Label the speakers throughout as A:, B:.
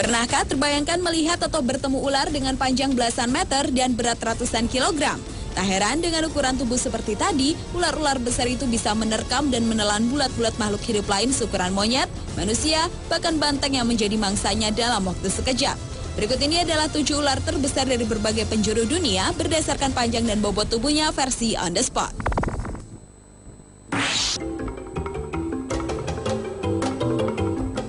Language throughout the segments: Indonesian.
A: Pernahkah terbayangkan melihat atau bertemu ular dengan panjang belasan meter dan berat ratusan kilogram? Tak heran dengan ukuran tubuh seperti tadi, ular-ular besar itu bisa menerkam dan menelan bulat-bulat makhluk hidup lain seukuran monyet, manusia, bahkan banteng yang menjadi mangsanya dalam waktu sekejap. Berikut ini adalah 7 ular terbesar dari berbagai penjuru dunia berdasarkan panjang dan bobot tubuhnya versi on the spot.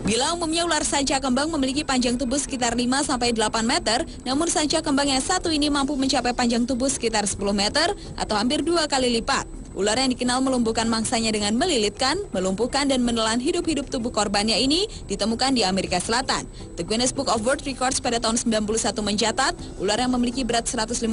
A: Bila umumnya ular sanca kembang memiliki panjang tubuh sekitar 5-8 meter, namun sanca kembang yang satu ini mampu mencapai panjang tubuh sekitar 10 meter atau hampir 2 kali lipat. Ular yang dikenal melumpuhkan mangsanya dengan melilitkan, melumpuhkan, dan menelan hidup-hidup tubuh korbannya ini ditemukan di Amerika Selatan. The Guinness Book of World Records pada tahun 91 mencatat, ular yang memiliki berat 158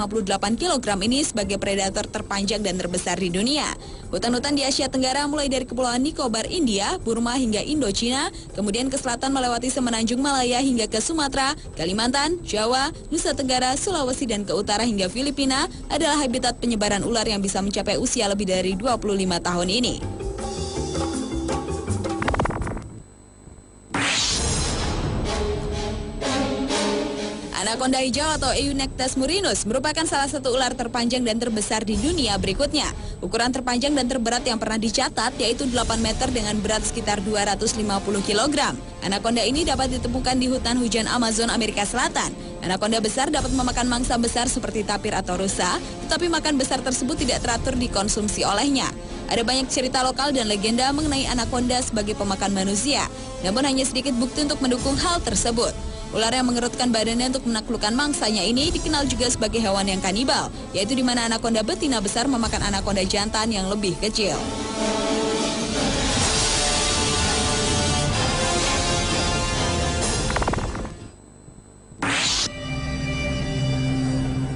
A: kg ini sebagai predator terpanjang dan terbesar di dunia. Hutan-hutan di Asia Tenggara mulai dari Kepulauan Nicobar, India, Burma hingga Indochina, kemudian ke selatan melewati Semenanjung Malaya hingga ke Sumatera, Kalimantan, Jawa, Nusa Tenggara, Sulawesi, dan ke utara hingga Filipina adalah habitat penyebaran ular yang bisa mencapai usia lebih dari 25 tahun ini. Anaconda hijau atau Eunectes murinus merupakan salah satu ular terpanjang dan terbesar di dunia berikutnya. Ukuran terpanjang dan terberat yang pernah dicatat yaitu 8 meter dengan berat sekitar 250 kg. Anaconda ini dapat ditemukan di hutan hujan Amazon Amerika Selatan. Anaconda besar dapat memakan mangsa besar seperti tapir atau rusa, tetapi makan besar tersebut tidak teratur dikonsumsi olehnya. Ada banyak cerita lokal dan legenda mengenai anaconda sebagai pemakan manusia, namun hanya sedikit bukti untuk mendukung hal tersebut. Ular yang mengerutkan badannya untuk menaklukkan mangsanya ini dikenal juga sebagai hewan yang kanibal, yaitu di mana anaconda betina besar memakan anaconda jantan yang lebih kecil.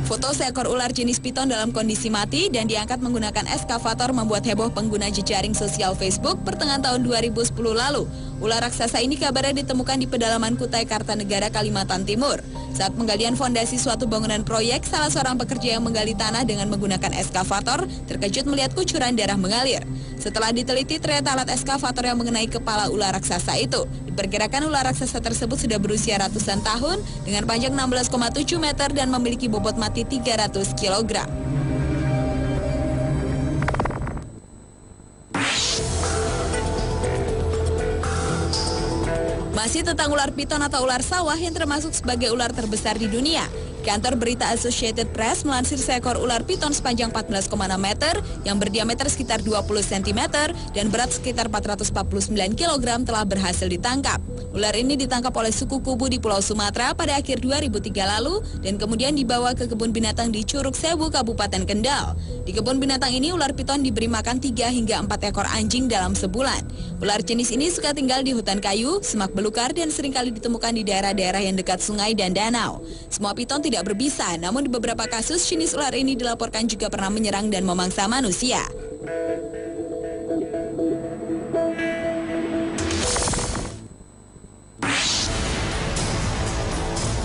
A: Foto seekor ular jenis piton dalam kondisi mati dan diangkat menggunakan eskavator membuat heboh pengguna jejaring sosial Facebook pertengahan tahun 2010 lalu. Ular raksasa ini kabarnya ditemukan di pedalaman Kutai Kartanegara, Kalimantan Timur. Saat penggalian fondasi suatu bangunan proyek, salah seorang pekerja yang menggali tanah dengan menggunakan eskavator terkejut melihat kucuran darah mengalir. Setelah diteliti, ternyata alat eskavator yang mengenai kepala ular raksasa itu. Diperkirakan ular raksasa tersebut sudah berusia ratusan tahun dengan panjang 16,7 meter dan memiliki bobot mati 300 kg. Masih tentang ular piton atau ular sawah yang termasuk sebagai ular terbesar di dunia. Kantor berita Associated Press melansir seekor ular piton sepanjang 14,6 meter yang berdiameter sekitar 20 cm dan berat sekitar 449 kg telah berhasil ditangkap. Ular ini ditangkap oleh suku Kubu di Pulau Sumatera pada akhir 2003 lalu dan kemudian dibawa ke kebun binatang di Curug Sewu, Kabupaten Kendal. Di kebun binatang ini ular piton diberi makan 3 hingga 4 ekor anjing dalam sebulan. Ular jenis ini suka tinggal di hutan kayu, semak belukar dan seringkali ditemukan di daerah-daerah yang dekat sungai dan danau. Semua piton tidak berbisa, namun di beberapa kasus jenis ular ini dilaporkan juga pernah menyerang dan memangsa manusia.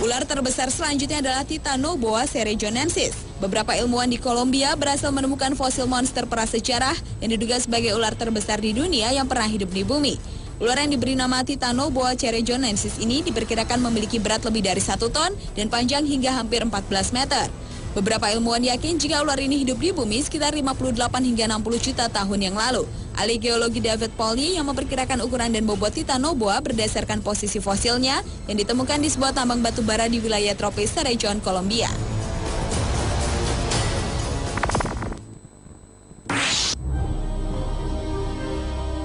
A: Ular terbesar selanjutnya adalah Titanoboa cerejonensis. Beberapa ilmuwan di Kolombia berhasil menemukan fosil monster prasejarah yang diduga sebagai ular terbesar di dunia yang pernah hidup di bumi. Ular yang diberi nama Titanoboa cerejonensis ini diperkirakan memiliki berat lebih dari 1 ton dan panjang hingga hampir 14 meter. Beberapa ilmuwan yakin jika ular ini hidup di bumi sekitar 58 hingga 60 juta tahun yang lalu. Ahli geologi David Polny yang memperkirakan ukuran dan bobot Titanoboa berdasarkan posisi fosilnya yang ditemukan di sebuah tambang batu bara di wilayah tropis Cerrejón, Kolombia.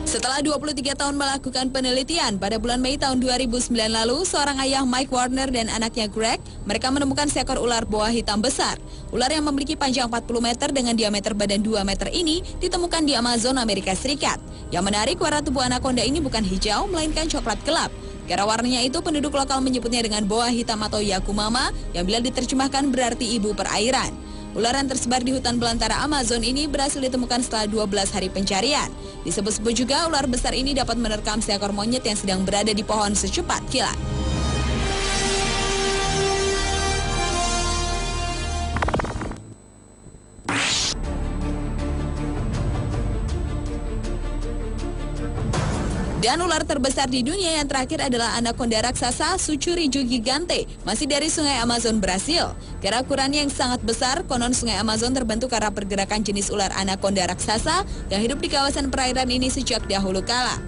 A: Setelah 23 tahun melakukan penelitian, pada bulan Mei tahun 2009 lalu, seorang ayah Mike Warner dan anaknya Greg, mereka menemukan seekor ular boa hitam besar. Ular yang memiliki panjang 40 meter dengan diameter badan 2 meter ini ditemukan di Amazon, Amerika Serikat. Yang menarik, warna tubuh anaconda ini bukan hijau, melainkan coklat gelap. Karena warnanya itu, penduduk lokal menyebutnya dengan boa hitam atau Yakumama, yang bila diterjemahkan berarti ibu perairan. Ular yang tersebar di hutan belantara Amazon ini berhasil ditemukan setelah 12 hari pencarian. Disebut-sebut juga ular besar ini dapat menerkam seekor monyet yang sedang berada di pohon secepat kilat. Dan ular terbesar di dunia yang terakhir adalah anaconda raksasa Sucuriju gigante, masih dari sungai Amazon, Brasil. Karena ukurannya yang sangat besar, konon sungai Amazon terbentuk karena pergerakan jenis ular anaconda raksasa yang hidup di kawasan perairan ini sejak dahulu kala.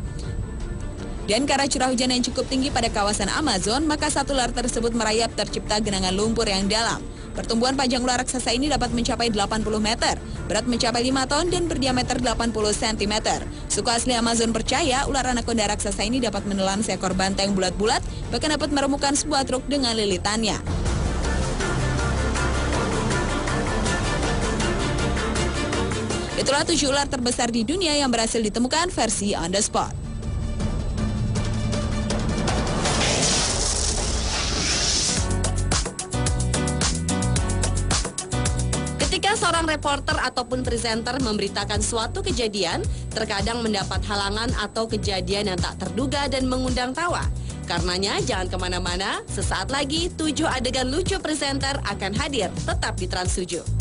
A: Dan karena curah hujan yang cukup tinggi pada kawasan Amazon, maka satu ular tersebut merayap tercipta genangan lumpur yang dalam. Pertumbuhan panjang ular raksasa ini dapat mencapai 80 meter, berat mencapai 5 ton dan berdiameter 80 cm. Suku asli Amazon percaya ular anaconda raksasa ini dapat menelan seekor banteng bulat-bulat, bahkan dapat meremukan sebuah truk dengan lilitannya. Itulah 7 ular terbesar di dunia yang berhasil ditemukan versi on the spot.
B: Ketika seorang reporter ataupun presenter memberitakan suatu kejadian, terkadang mendapat halangan atau kejadian yang tak terduga dan mengundang tawa. Karenanya jangan kemana-mana, sesaat lagi 7 adegan lucu presenter akan hadir tetap di Trans 7.